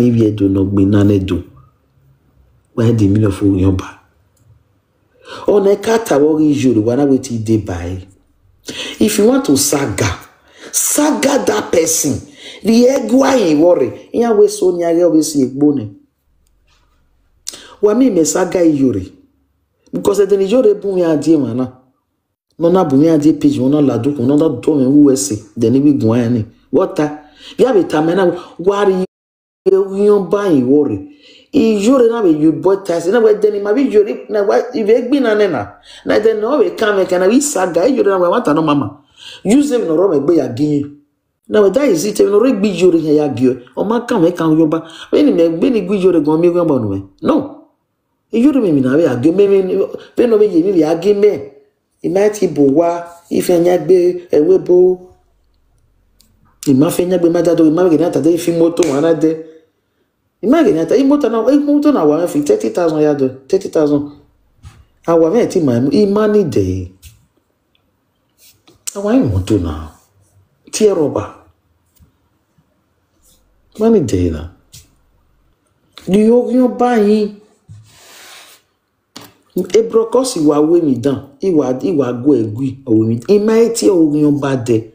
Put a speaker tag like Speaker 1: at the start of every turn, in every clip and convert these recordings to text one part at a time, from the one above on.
Speaker 1: ni we do no gbe na ne do. Why the meaning of Yomba? On a category you wanna wait till day by. If you want to saga that person. The egwa in worry. In a way so near always see a bone. Wami me saga yuri. Because the Nijore Bumia Dimana. Nona Bumia de pigeon, no ladu, no that domain who say, then we go any. What that? You have a tamana, worry you buying worry. Ijure na we you boy test na we deni ma bi jure na wa ibe gbi na na na den no we come can we saga ijure na we want no mama use them no ro me gbe ya gin na we that is it no re gbi jure ya gin o ma kan we kan yo ba we ni me gbi ni gbi jure gan mi gbo no we no ijure me na we ya gin me we no be ye mi ya gin me e ma ti bo wa ife nya gbe ewe bo e ma fe nya gbe ma dado e ma ge na ta de fi moto wa na de. Imagine that imoto na wa 30,000 yard 30,000. Awa me ti ma imani de. Awa imoto na. Ti roba. Mani de na. Ni yo ba yin. E brokosi wa we mi dan. Iwa go egui o mi. Ima ti o ba de.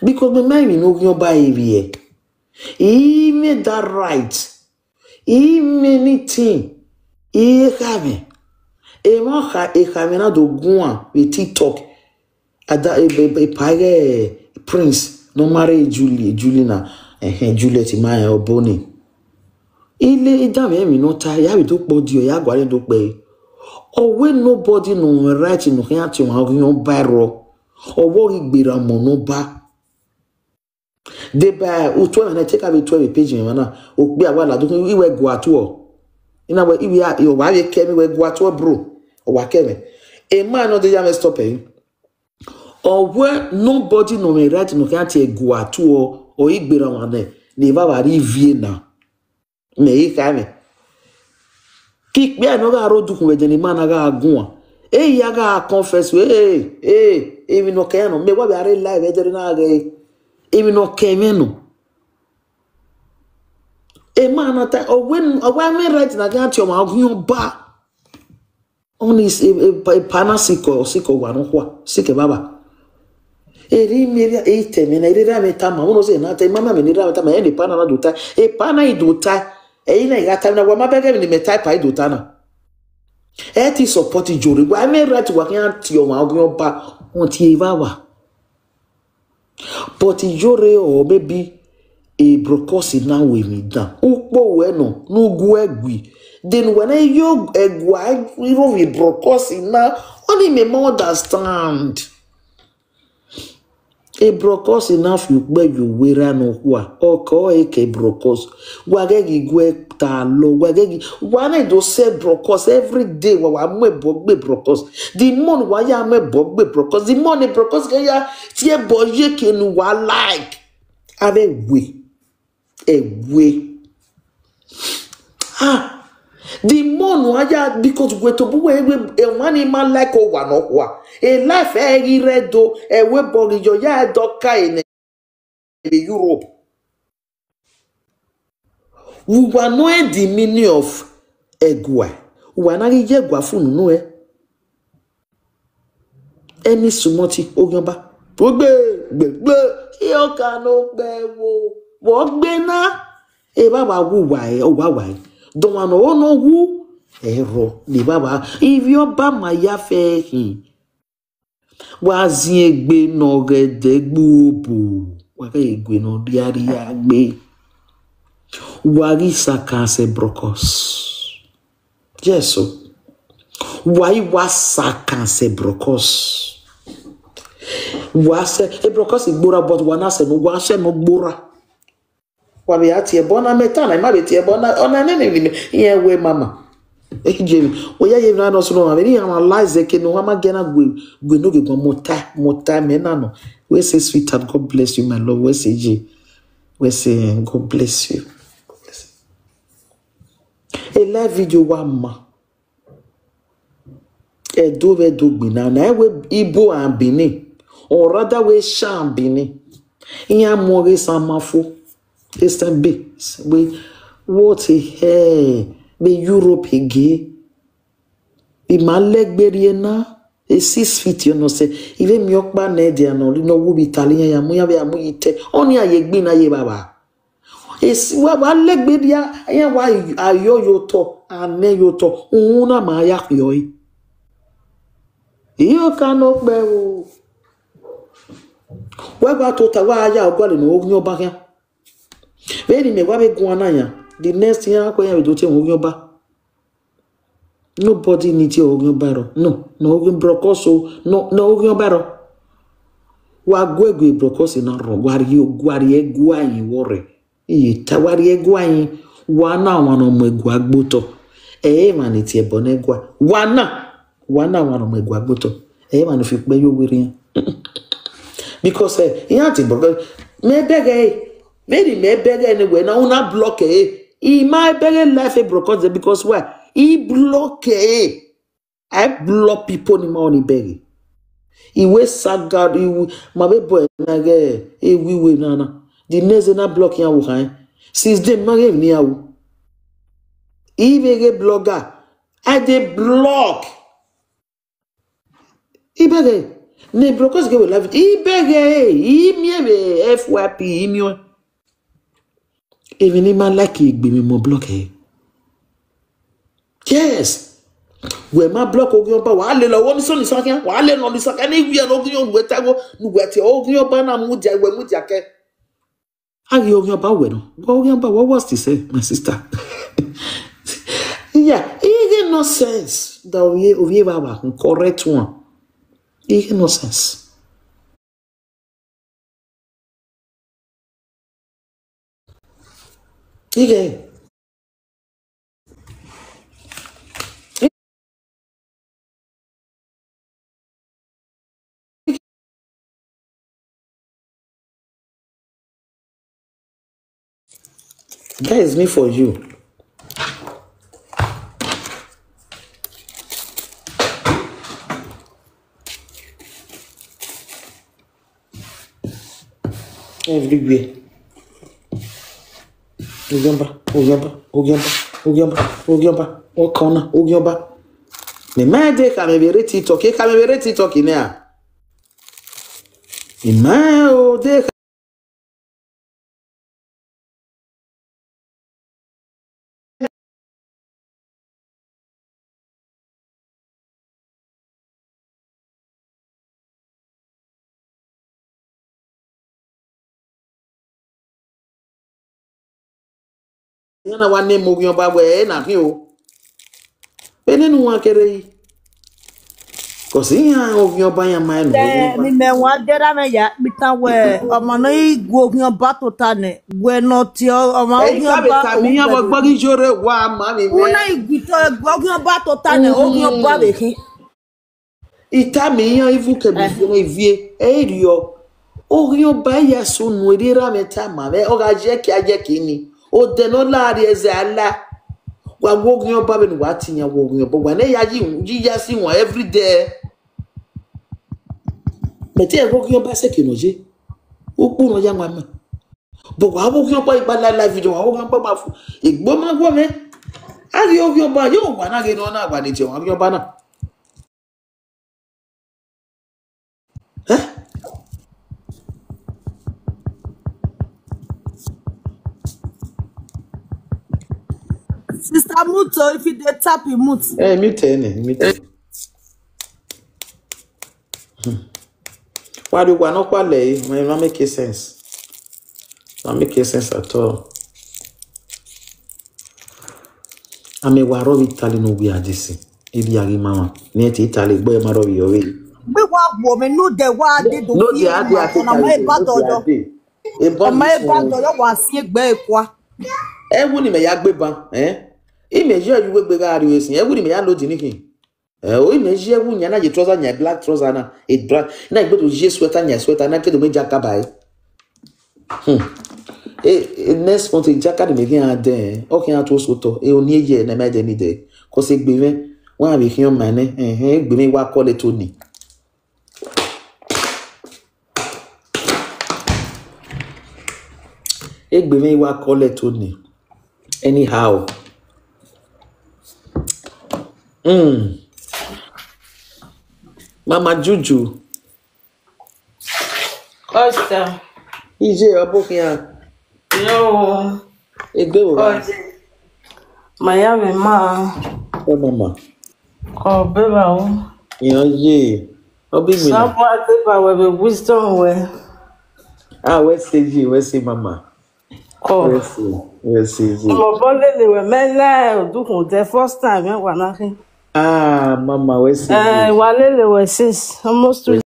Speaker 1: Because me mind no ba area. He made that right. Anything. E have. E have na do gua with TikTok. Ada e page Prince no marry Juliana Juliet Maya or Bonnie. Ile idame mi no ta ya bi to podi o ya gware do pe. Or when nobody no right no kan ati won yon biro. Or wo igbera mo no ba. De ba o to na take abi 12 page me na o gbe awala do iwe go atu o ina we iwe yo wa ye kemi we go atu bro o wa kemi e man no dey am stop e or where nobody no me right no can take go atu o igbera wan ne va va rivie na me e ka me kik be no ga ro du kun we de ni man ga gun e ya ga confess we even no can no me wa be are live e de na ga even no kemeno e man ta o when me right na ga ti o ma gun ba on is e panasiko siko wa no kwa sike baba e ri meria e teme na ri ra me ta ma uno se na ta mama me ni ra ta ma e ni pana na do ta e pana i do ta e ina ga ta na wa ma be ga ni me type i do ta na e ti support jori wa me right wa kan ti o ma gun ba on ti e baba. But Jore or maybe a brokosi now with me down. Ukpo weno no guegui. Then when I yo egwa we brokosi now only me understand. A brokosi now you where you wear no wa or call a brokos. Wagegi gwe talo wagegi one do say brokos every day wa me bogbe brokos. The mon wa ya me bogbe brokos. The money brokos ga ya tie boye kenu wa like. Ave we. Ah, the mon wa ya because we to bu we one man like o wa no wa. A life e redo e we bogi yo ya doka in Europe. We were knowing the meaning of egwa. We are not yegwa fun no e. Any sumoti ogunba. Gbe yo ka no gbe wo gbe na e baba wu wa e o wa e. Don wa no wu ero ni baba if your ba ma ya fe hin. Wa zin egbe no gede gbobo. Wa ke egbe no diari agbe. Wari sakanse brokos. Yes, so. Why was sakanse brokos? Was a brokos igbora, but one as no was no bora. Wabi ati e bona metana, ma beti e bona on an enemy. Here we mama. Jamie, we are even no so. I mean, analyze ke no ma gena we no go mota menano. We say sweetheart, God bless you, my love. We say G. We say God bless you. A live video wama. E do gbina na we Igbo and Benin or rather we Sham Benin. Iya more samafo. Eastern B. We What a hair. Be Europe again. Be my leg berry na. A 6 feet, you know, say, even me yok ba nedia no, no, will be Italian, ya muya be amuite, only a yegbina ye baba. It's what leg berry, ya why are yo to, and me yo to, una maya yoi. You cannot bear. Where got to Tawaya or got in your back here? Very me, what be guanaya? The next year, I'm going to do your back. Nobody needs your ogun barrel. No ogun brocoso, no ogun barrel. Wa gwegwe brocosi na ro, gwari egwayi wore. Tawari egwayi, wana wano mwegwa gboto. Maniti ebonegwa. Wana wano mwegwa gboto. Man if you pay you wiri. Because yanti broco, me bege anyway, na una block my bege life brocosi because why? He block I block people in money berry. He we sagad my boy nage we nana. The next na block ya wuhan. Since them mage ni awu. He bege blogger. I dey block. He bege. Ne blockers go live. He bege. He me FYP he me. Even man like he be me mo block Yes. We ma block ogionba wa le lo woni so ni sakia wa le no ni sakia ni wi no ogion we tago nu we ti ogionba na mudia we mudia ke. Agi ogionba we no. Ogionba what was to say my sister? Yeah, it get no sense. That we baba correct one. It get no sense. It that is me for you. Everywhere. Ogionba. O corner, Ogionba. Me made kamebere TikTok, kamebere TikTok inea. Me o de yana wa name Ogionba we na fi o. Ene nu wa kere. Cause ya Ogionba ya ma no.
Speaker 2: Mi me wa dera me ya bitan we omo no igu Ogionba to ta ne we no ti omo Ogionba
Speaker 1: mi ya mo gbori jore wa ma mi me.
Speaker 2: Una igu to Ogionba to ta ne Ogionba be kin.
Speaker 1: Ita mi yan ivu ke bi fun evie rio. Ogionba ya so nu erira meta ma me o ga je ki ni. O de no laari eze ala. Wa Ogionba be nu wa ti yan Ogionba wa ne ya ji ya si won every day. Mais tu es Ogionba c'est que noje. Ou pour no ya ma. Bo wa Ogionba iba la video wa Ogionba ma fu. Igbo ma gwo me. Ari Ogionba yo wa na ge no na gba ni ti Ogionba na.
Speaker 2: Sister Muto, if you dey tap you mute.
Speaker 1: Mute. Why do we not quality? It don't make sense. Don't make sense at all. Ame waro Italy no we are this. Ibi agi mama. Nieti Italy boy maro we owe.
Speaker 2: We wa wo me no de wa de do.
Speaker 1: No dey adi ati.
Speaker 2: Na mai ba dojo. E mai ba dojo wa si egbe ekwa.
Speaker 1: Ewu ni me ya gbe ban, Imagine you we gbe ga ariwe sin. Ewu ni me ya load ni kin. O imagine ewu nya na je trouser nya black trouser na. It black. Na igbe to je sweater nya sweater na ke do me jakaba next month jaka de me vien ade. O kin ato soto. E oni eje na me de ni de. Ko se gbe me. Wa bi kin o mane. Gbe me wa call it Tony. Egbe me wa call it Tony. Anyhow. Mama Juju.
Speaker 2: Costa.
Speaker 1: Ije abokia.
Speaker 2: Yo.
Speaker 1: Egbe wa.
Speaker 2: Miami ma.
Speaker 1: Mama.
Speaker 2: Oh, baby.
Speaker 1: Ye. Obi mi.
Speaker 2: Someone baby with wisdom we.
Speaker 1: Where say mama?
Speaker 2: Oh.
Speaker 1: Where say?
Speaker 2: Mo bole le we mele odukun the first time me wa na kin.
Speaker 1: Mama, where say?
Speaker 2: Wale le we since almost 2